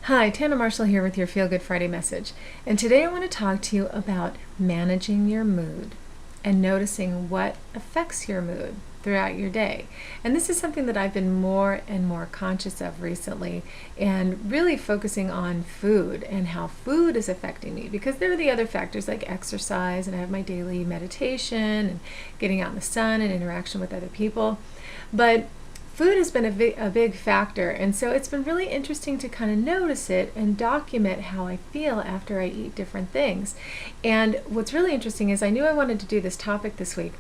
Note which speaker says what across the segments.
Speaker 1: Hi, Tana Marshall here with your Feel Good Friday message. And today I want to talk to you about managing your mood and noticing what affects your mood throughout your day. And this is something that I've been more and more conscious of recently, and really focusing on food and how food is affecting me, because there are the other factors like exercise, and I have my daily meditation and getting out in the sun and interaction with other people. But food has been a big factor, and so it's been really interesting to kind of notice it and document how I feel after I eat different things. And what's really interesting is I knew I wanted to do this topic this week,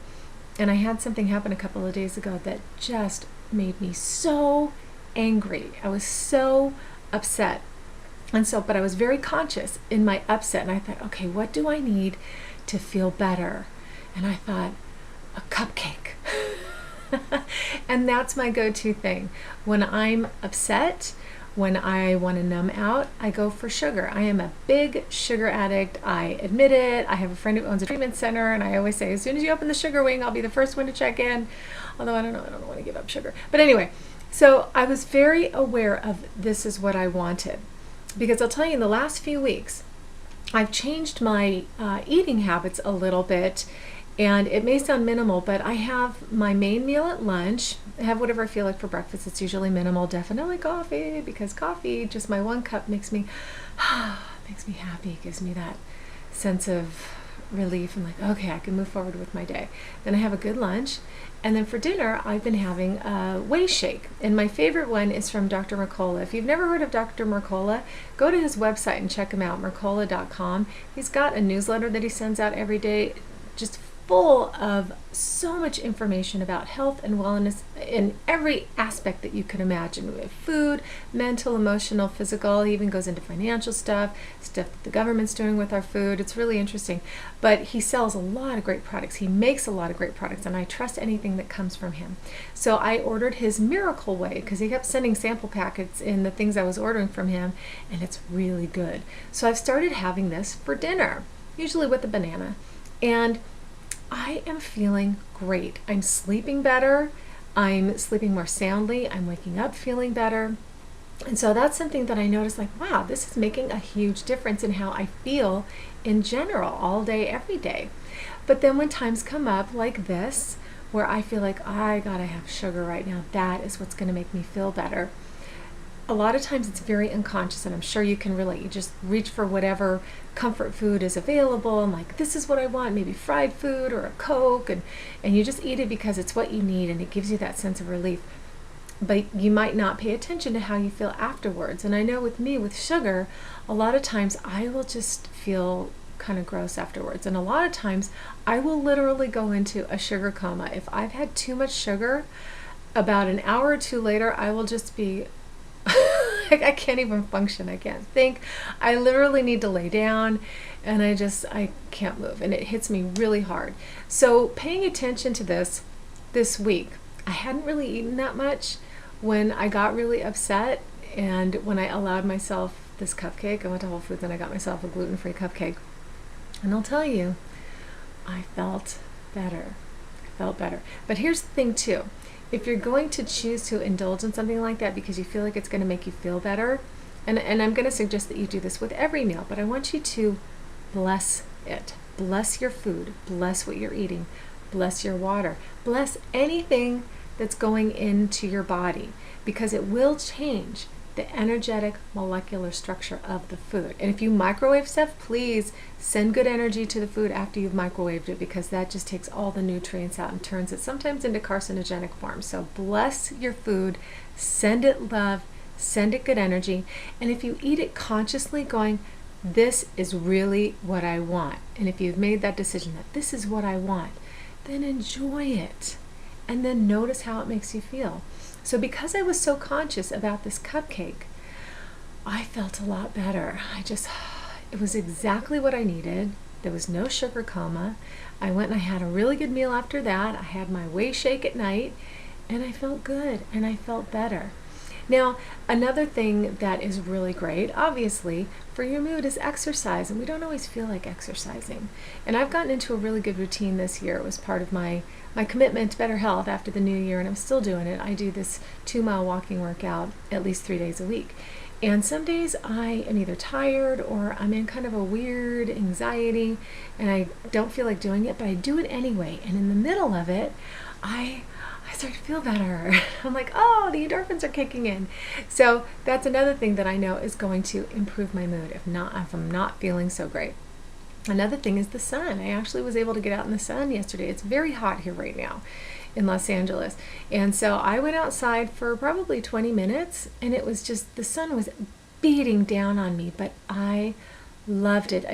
Speaker 1: and I had something happen a couple of days ago that just made me so angry. I was so upset. But I was very conscious in my upset, and I thought, okay, what do I need to feel better? And I thought, a cupcake. And that's my go-to thing. When I'm upset, when I want to numb out, I go for sugar. I am a big sugar addict. I admit it. I have a friend who owns a treatment center, and I always say, as soon as you open the sugar wing, I'll be the first one to check in. Although I don't want to give up sugar. But anyway, so I was very aware of this is what I wanted. Because I'll tell you, in the last few weeks, I've changed my eating habits a little bit. And it may sound minimal, but I have my main meal at lunch. I have whatever I feel like for breakfast. It's usually minimal, definitely coffee, because coffee, just my one cup, makes me happy, gives me that sense of relief. I'm like, okay, I can move forward with my day. Then I have a good lunch. And then for dinner, I've been having a whey shake. And my favorite one is from Dr. Mercola. If you've never heard of Dr. Mercola, go to his website and check him out, mercola.com. He's got a newsletter that he sends out every day, just full of so much information about health and wellness in every aspect that you can imagine, with food, mental, emotional, physical. He even goes into financial stuff that the government's doing with our food. It's really interesting. But he sells a lot of great products. He makes a lot of great products, and I trust anything that comes from him. So I ordered his Miracle Whey because he kept sending sample packets in the things I was ordering from him, and it's really good. So I've started having this for dinner, usually with a banana. And I am feeling great. I'm sleeping better. I'm sleeping more soundly. I'm waking up feeling better. And so that's something that I noticed, like, wow, this is making a huge difference in how I feel in general, all day, every day. But then when times come up like this, where I feel like I gotta have sugar right now, that is what's gonna make me feel better. A lot of times it's very unconscious, and I'm sure you can relate. You just reach for whatever comfort food is available, and like, this is what I want, maybe fried food or a Coke, and you just eat it because it's what you need and it gives you that sense of relief. But you might not pay attention to how you feel afterwards. And I know with me, with sugar, a lot of times I will just feel kind of gross afterwards. And a lot of times I will literally go into a sugar coma. If I've had too much sugar, about an hour or two later, I will just be I can't even function. I can't think. I literally need to lay down, and I can't move, and it hits me really hard. So paying attention to this week, I hadn't really eaten that much when I got really upset, and when I allowed myself this cupcake. I went to Whole Foods and I got myself a gluten-free cupcake. And I'll tell you, I felt better. But here's the thing too. If you're going to choose to indulge in something like that because you feel like it's going to make you feel better, and I'm going to suggest that you do this with every meal, but I want you to bless it. Bless your food. Bless what you're eating. Bless your water. Bless anything that's going into your body, because it will change the energetic molecular structure of the food. And if you microwave stuff, please send good energy to the food after you've microwaved it, because that just takes all the nutrients out and turns it sometimes into carcinogenic form. So bless your food, send it love, send it good energy. And if you eat it consciously, going, this is really what I want, and if you've made that decision that this is what I want, then enjoy it. And then notice how it makes you feel. So because I was so conscious about this cupcake, I felt a lot better. It was exactly what I needed. There was no sugar coma. I went and I had a really good meal after that. I had my whey shake at night, and I felt good and I felt better. Now, another thing that is really great, obviously, for your mood is exercise, and we don't always feel like exercising. And I've gotten into a really good routine this year. It was part of my commitment to better health after the new year, and I'm still doing it. I do this 2-mile walking workout at least 3 days a week. And some days I am either tired or I'm in kind of a weird anxiety and I don't feel like doing it, but I do it anyway. And in the middle of it, I start to feel better. I'm like, oh, the endorphins are kicking in. So that's another thing that I know is going to improve my mood if I'm not feeling so great. Another thing is the sun. I actually was able to get out in the sun yesterday. It's very hot here right now in Los Angeles. And so I went outside for probably 20 minutes and it was just, the sun was beating down on me, but I loved it.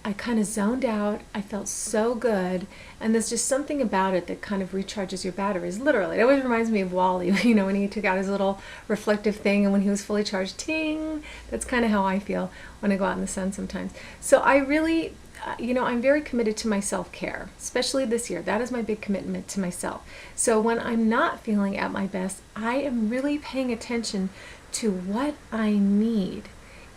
Speaker 1: I kind of zoned out. I felt so good. And there's just something about it that kind of recharges your batteries. Literally. It always reminds me of Wall-E, when he took out his little reflective thing and when he was fully charged, ting! That's kind of how I feel when I go out in the sun sometimes. So I really, I'm very committed to my self-care, especially this year. That is my big commitment to myself. So when I'm not feeling at my best, I am really paying attention to what I need.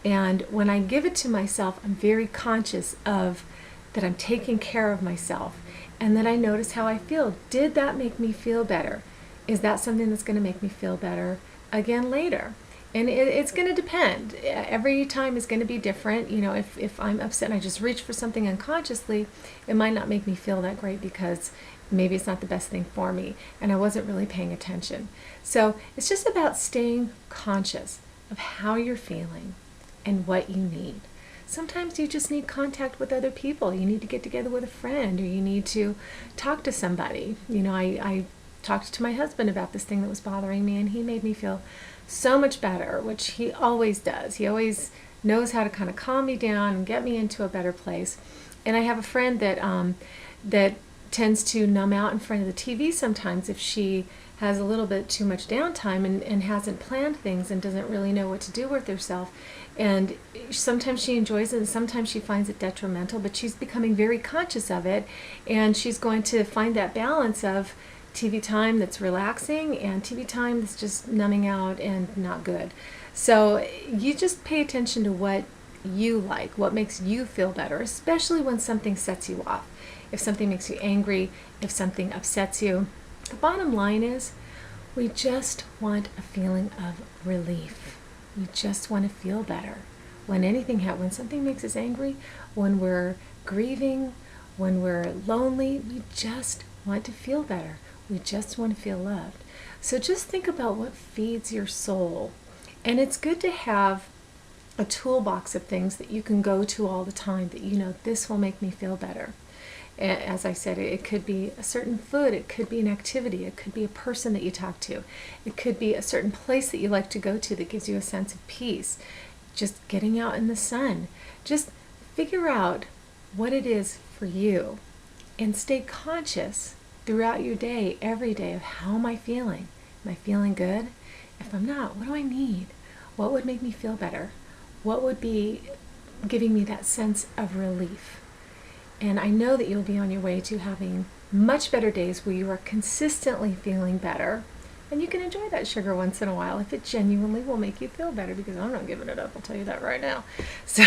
Speaker 1: And when I give it to myself, I'm very conscious of that I'm taking care of myself and that I notice how I feel. Did that make me feel better? Is that something that's going to make me feel better again later? And it's going to depend. Every time is going to be different. If I'm upset and I just reach for something unconsciously, it might not make me feel that great because maybe it's not the best thing for me and I wasn't really paying attention. So it's just about staying conscious of how you're feeling and what you need. Sometimes you just need contact with other people. You need to get together with a friend or you need to talk to somebody. I talked to my husband about this thing that was bothering me and he made me feel so much better, which he always does. He always knows how to kind of calm me down and get me into a better place. And I have a friend that tends to numb out in front of the TV sometimes if she has a little bit too much downtime and hasn't planned things and doesn't really know what to do with herself. And sometimes she enjoys it and sometimes she finds it detrimental, but she's becoming very conscious of it and she's going to find that balance of TV time that's relaxing and TV time that's just numbing out and not good. So you just pay attention to what you like, what makes you feel better, especially when something sets you off. If something makes you angry, if something upsets you. The bottom line is we just want a feeling of relief. We just want to feel better. When something makes us angry, when we're grieving, when we're lonely, we just want to feel better. We just want to feel loved. So just think about what feeds your soul. And it's good to have a toolbox of things that you can go to all the time that this will make me feel better. As I said, it could be a certain food, it could be an activity, it could be a person that you talk to, it could be a certain place that you like to go to that gives you a sense of peace, just getting out in the sun. Just figure out what it is for you and stay conscious throughout your day, every day, of how am I feeling? Am I feeling good? If I'm not, what do I need? What would make me feel better? What would be giving me that sense of relief? And I know that you'll be on your way to having much better days where you are consistently feeling better. And you can enjoy that sugar once in a while if it genuinely will make you feel better, because I'm not giving it up, I'll tell you that right now. So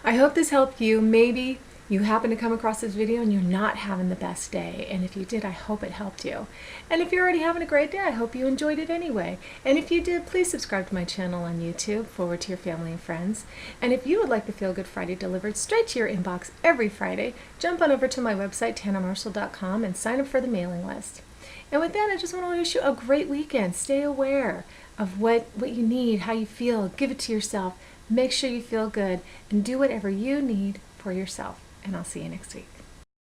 Speaker 1: I hope this helped you. Maybe you happen to come across this video and you're not having the best day. And if you did, I hope it helped you. And if you're already having a great day, I hope you enjoyed it anyway. And if you did, please subscribe to my channel on YouTube, Forward to Your Family and Friends. And if you would like the Feel Good Friday delivered straight to your inbox every Friday, jump on over to my website, TanaMarshall.com, and sign up for the mailing list. And with that, I just want to wish you a great weekend. Stay aware of what you need, how you feel. Give it to yourself. Make sure you feel good and do whatever you need for yourself. And I'll see you next week.